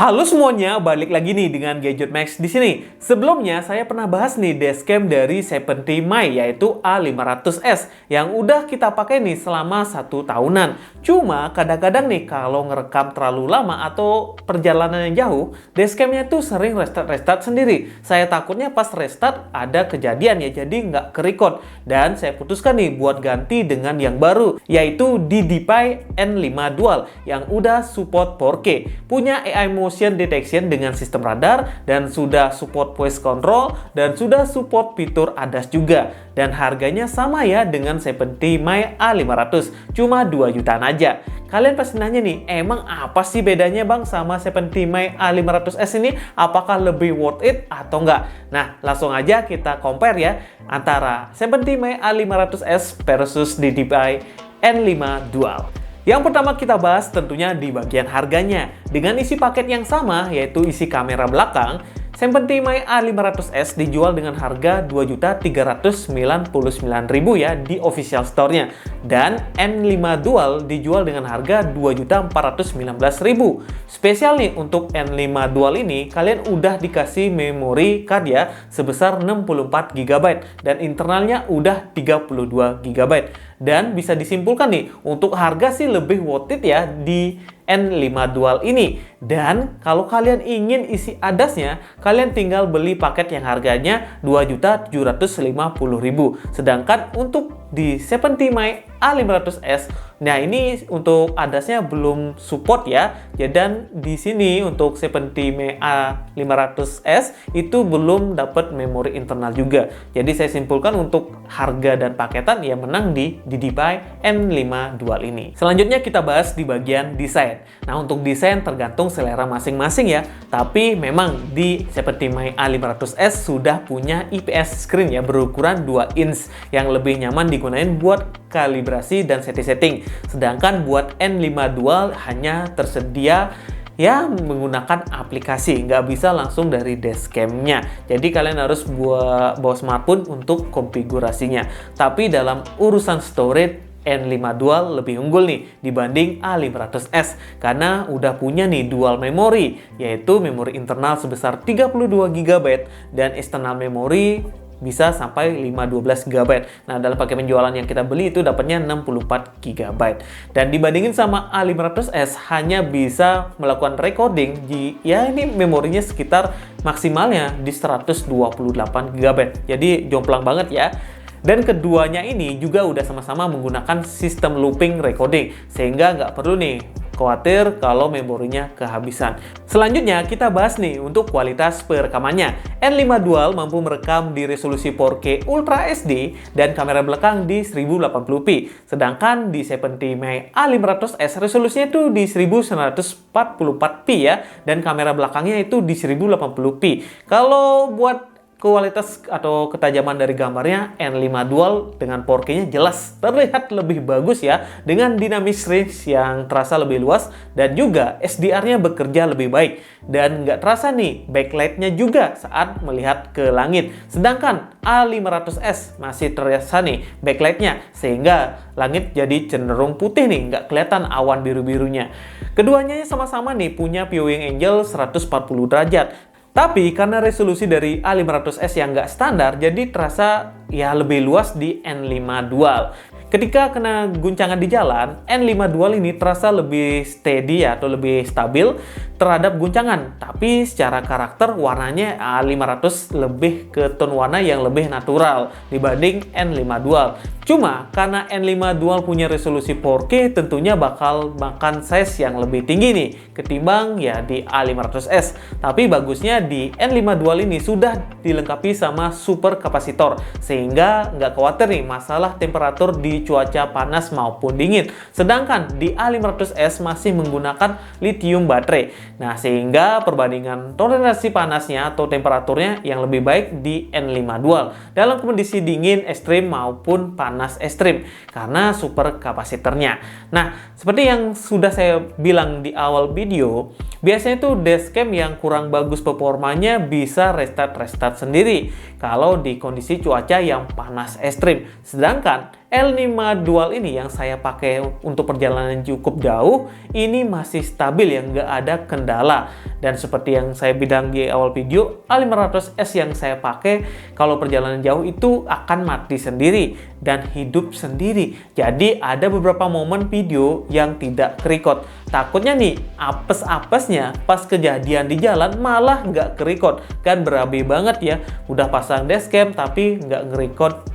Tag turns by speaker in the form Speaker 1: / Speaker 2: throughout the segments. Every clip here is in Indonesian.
Speaker 1: Halo semuanya, balik lagi nih dengan Gadget Max di sini. Sebelumnya saya pernah bahas nih dashcam dari 70Mi yaitu A500S yang udah kita pakai nih selama 1 tahunan. Cuma kadang-kadang nih kalau ngerekam terlalu lama atau perjalanan yang jauh, dashcamnya tuh sering restart sendiri. Saya takutnya pas restart ada kejadian ya, jadi nggak ke-record. Dan saya putuskan nih buat ganti dengan yang baru, yaitu DJI N5 Dual yang udah support 4K, punya AI motion detection dengan sistem radar, dan sudah support voice control, dan sudah support fitur ADAS juga. Dan harganya sama ya dengan 70Mi A500, cuma 2 jutaan aja. Kalian pasti nanya nih, emang apa sih bedanya bang sama 70Mi A500S ini? Apakah lebih worth it atau enggak? Nah, langsung aja kita compare ya antara 70Mi A500S versus DJI N5 Dual. Yang pertama kita bahas tentunya di bagian harganya. Dengan isi paket yang sama, yaitu isi kamera belakang, 70Mi A500S dijual dengan harga Rp2.399.000 ya di official store-nya. Dan N5 Dual dijual dengan harga Rp2.419.000. Spesial nih untuk N5 Dual ini, kalian udah dikasih memory card ya sebesar 64GB dan internalnya udah 32GB. Dan bisa disimpulkan nih, untuk harga sih lebih worth it ya di N5 Dual ini. Dan kalau kalian ingin isi ADAS-nya, kalian tinggal beli paket yang harganya Rp2.750.000. Sedangkan untuk di 70Mi A500S, nah ini untuk ADAS-nya belum support ya. Dan di sini untuk 70Mi A500S itu belum dapat memori internal juga. Jadi saya simpulkan untuk harga dan paketan ya menang di DJI N5 Dual ini. Selanjutnya kita bahas di bagian desain. Nah, untuk desain tergantung selera masing-masing ya. Tapi memang di 70Mi A500S sudah punya IPS screen ya berukuran 2 inch yang lebih nyaman digunakan buat kalibrasi dan setting-setting. Sedangkan buat N5 Dual hanya tersedia ya menggunakan aplikasi, nggak bisa langsung dari dashcam-nya. Jadi kalian harus bawa smartphone untuk konfigurasinya. Tapi dalam urusan storage, N5 Dual lebih unggul nih dibanding A500S karena udah punya nih dual memory, yaitu memori internal sebesar 32GB dan external memory bisa sampai 512GB. Nah, dalam paket penjualan yang kita beli itu dapatnya 64GB. Dan dibandingin sama A500S hanya bisa melakukan recording ya ini memorinya sekitar maksimalnya di 128GB. Jadi jomplang banget ya. Dan keduanya ini juga udah sama-sama menggunakan sistem looping recording, sehingga nggak perlu nih khawatir kalau memorinya kehabisan. Selanjutnya kita bahas nih untuk kualitas perekamannya. N5 Dual mampu merekam di resolusi 4K Ultra HD dan kamera belakang di 1080p. Sedangkan di 70Mi A500S resolusinya itu di 1944p ya, dan kamera belakangnya itu di 1080p. Kalau buat kualitas atau ketajaman dari gambarnya, N5 Dual dengan 4K-nya jelas terlihat lebih bagus ya, dengan dynamic range yang terasa lebih luas dan juga SDR-nya bekerja lebih baik dan nggak terasa nih backlight-nya juga saat melihat ke langit. Sedangkan A500S masih terasa nih backlight-nya sehingga langit jadi cenderung putih nih, nggak kelihatan awan biru-birunya. Keduanya sama-sama nih punya viewing angle 140 derajat. Tapi karena resolusi dari A500S yang nggak standar, jadi terasa ya lebih luas di N5 Dual. Ketika kena guncangan di jalan, N5 Dual ini terasa lebih steady atau lebih stabil terhadap guncangan. Tapi secara karakter warnanya A500 lebih ke tone warna yang lebih natural dibanding N5 Dual. Cuma karena N5 Dual punya resolusi 4K tentunya bakal makan size yang lebih tinggi nih ketimbang ya di A500S. Tapi bagusnya di N5 Dual ini sudah dilengkapi sama super kapasitor sehingga nggak khawatir nih masalah temperatur di cuaca panas maupun dingin. Sedangkan di A500S masih menggunakan lithium baterai. Nah, sehingga perbandingan toleransi panasnya atau temperaturnya yang lebih baik di N5 Dual dalam kondisi dingin ekstrim maupun panas ekstrim karena super kapasitornya. Nah, seperti yang sudah saya bilang di awal video, biasanya tuh dashcam yang kurang bagus performanya bisa restart sendiri kalau di kondisi cuaca yang panas ekstrim. Sedangkan L5 Dual ini yang saya pakai untuk perjalanan cukup jauh, ini masih stabil ya, nggak ada kendala. Dan seperti yang saya bilang di awal video, A500S yang saya pakai kalau perjalanan jauh itu akan mati sendiri dan hidup sendiri. Jadi ada beberapa momen video yang tidak kerekod. Takutnya nih, apes-apesnya pas kejadian di jalan malah nggak kerekod. Kan berabe banget ya, udah pasang dashcam tapi nggak ngerekod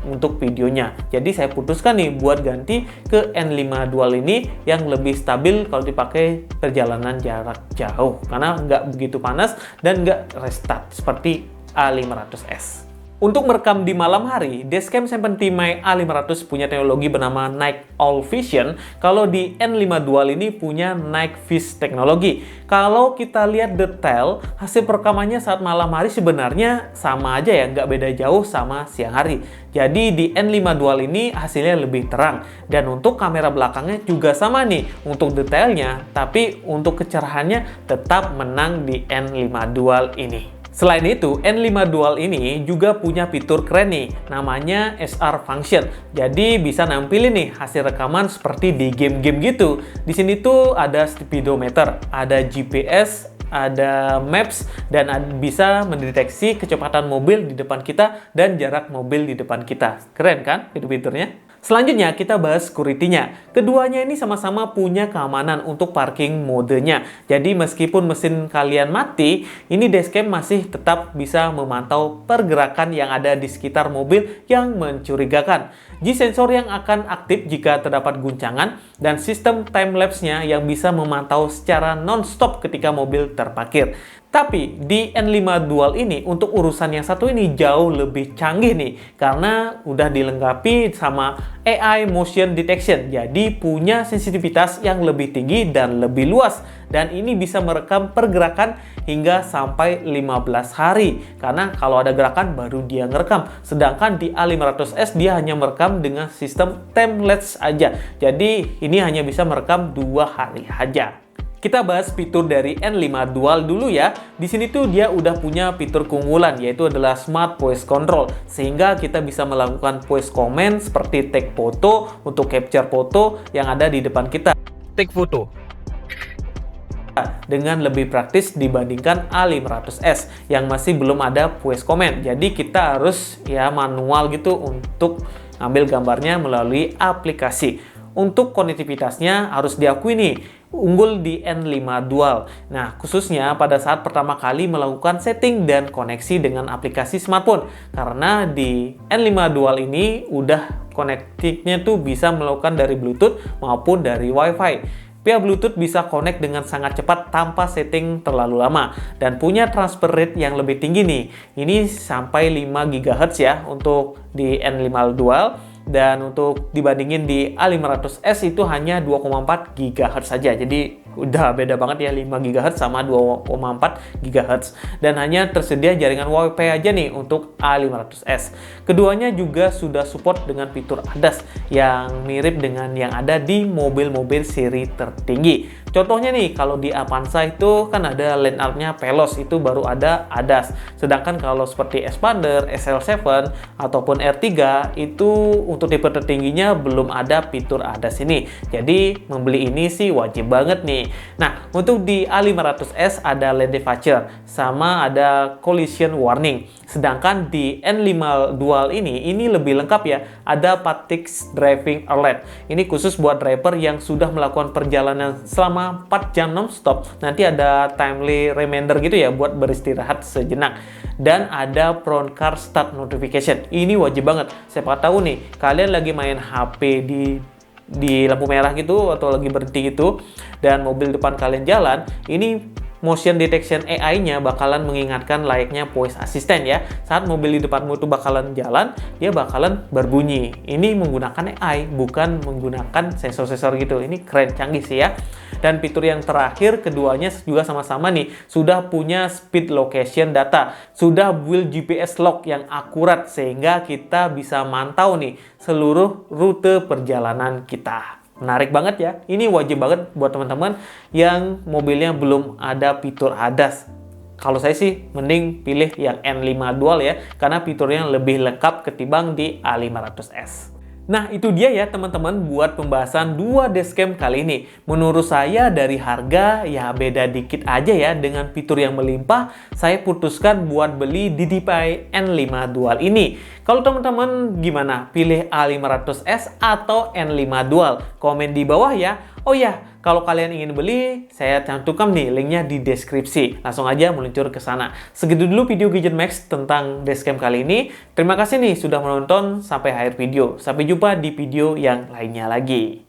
Speaker 1: untuk videonya. Jadi saya putuskan nih buat ganti ke N5 Dual ini yang lebih stabil kalau dipakai perjalanan jarak jauh, karena nggak begitu panas dan nggak restart seperti A500S. Untuk merekam di malam hari, Dashcam 70 My A500 punya teknologi bernama Night Owl Vision. Kalau di N5 Dual ini punya Night Viz teknologi. Kalau kita lihat detail, hasil perekamannya saat malam hari sebenarnya sama aja ya, nggak beda jauh sama siang hari. Jadi di N5 Dual ini hasilnya lebih terang. Dan untuk kamera belakangnya juga sama nih untuk detailnya, tapi untuk kecerahannya tetap menang di N5 Dual ini. Selain itu, N5 Dual ini juga punya fitur keren nih, namanya SR Function. Jadi bisa nampilin nih hasil rekaman seperti di game-game gitu. Di sini tuh ada speedometer, ada GPS, ada maps, dan bisa mendeteksi kecepatan mobil di depan kita dan jarak mobil di depan kita. Keren kan fitur-fiturnya? Selanjutnya kita bahas security-nya. Keduanya ini sama-sama punya keamanan untuk parking modenya. Jadi meskipun mesin kalian mati, ini dashcam masih tetap bisa memantau pergerakan yang ada di sekitar mobil yang mencurigakan. G-sensor yang akan aktif jika terdapat guncangan, dan sistem time-lapse-nya yang bisa memantau secara non-stop ketika mobil terparkir. Tapi di N5 Dual ini untuk urusan yang satu ini jauh lebih canggih nih, karena udah dilengkapi sama AI Motion Detection. Jadi punya sensitivitas yang lebih tinggi dan lebih luas, dan ini bisa merekam pergerakan hingga sampai 15 hari. Karena kalau ada gerakan baru dia ngerekam. Sedangkan di A500S dia hanya merekam dengan sistem time-lapse aja. Jadi ini hanya bisa merekam 2 hari aja. Kita bahas fitur dari N5 Dual dulu ya. Di sini tuh dia udah punya fitur keunggulan, yaitu adalah Smart Voice Control. Sehingga kita bisa melakukan voice command seperti take foto untuk capture foto yang ada di depan kita. Take foto dengan lebih praktis dibandingkan A500S yang masih belum ada voice command. Jadi kita harus ya manual gitu untuk ambil gambarnya melalui aplikasi. Untuk konektivitasnya harus diakui nih, unggul di N5 Dual. Nah, khususnya pada saat pertama kali melakukan setting dan koneksi dengan aplikasi smartphone. Karena di N5 Dual ini udah konektifnya tuh bisa melakukan dari Bluetooth maupun dari Wi-Fi. Via Bluetooth bisa connect dengan sangat cepat tanpa setting terlalu lama, dan punya transfer rate yang lebih tinggi nih. Ini sampai 5 GHz ya untuk di N5 Dual. Dan untuk dibandingin di A500S itu hanya 2,4 GHz saja. Jadi udah beda banget ya, 5 GHz sama 2,4 GHz. Dan hanya tersedia jaringan Wi-Fi aja nih untuk A500S. Keduanya juga sudah support dengan fitur ADAS yang mirip dengan yang ada di mobil-mobil seri tertinggi. Contohnya nih, kalau di Avanza itu kan ada line-up-nya Veloz, itu baru ada ADAS. Sedangkan kalau seperti Xpander, SL7, ataupun R3, itu untuk tipe tertingginya belum ada fitur ADAS ini. Jadi membeli ini sih wajib banget nih. Nah, untuk di A500S ada lane departure, sama ada collision warning. Sedangkan di N5 Dual ini lebih lengkap ya, ada Patix Driving Alert. Ini khusus buat driver yang sudah melakukan perjalanan selama 4 jam non-stop. Nanti ada timely reminder gitu ya buat beristirahat sejenak. Dan ada front car start notification. Ini wajib banget. Siapa tahu nih, kalian lagi main HP di lampu merah gitu atau lagi berhenti gitu, dan mobil depan kalian jalan, ini motion detection AI-nya bakalan mengingatkan layaknya voice assistant ya. Saat mobil di depanmu itu bakalan jalan, dia bakalan berbunyi. Ini menggunakan AI, bukan menggunakan sensor-sensor gitu. Ini keren, canggih sih ya. Dan fitur yang terakhir, keduanya juga sama-sama nih, sudah punya speed location data. Sudah build GPS log yang akurat, sehingga kita bisa mantau nih seluruh rute perjalanan kita. Menarik banget ya. Ini wajib banget buat teman-teman yang mobilnya belum ada fitur ADAS. Kalau saya sih mending pilih yang N5 Dual ya, karena fiturnya lebih lengkap ketimbang di A500S. Nah, itu dia ya teman-teman buat pembahasan dua dashcam kali ini. Menurut saya dari harga ya beda dikit aja ya dengan fitur yang melimpah, saya putuskan buat beli DJI N5 Dual ini. Kalau teman-teman gimana? Pilih A500S atau N5 Dual? Komen di bawah ya. Oh ya, kalau kalian ingin beli, saya cantumkan nih linknya di deskripsi. Langsung aja meluncur ke sana. Segitu dulu video Gadget Max tentang dashcam kali ini. Terima kasih nih sudah menonton sampai akhir video. Sampai jumpa di video yang lainnya lagi.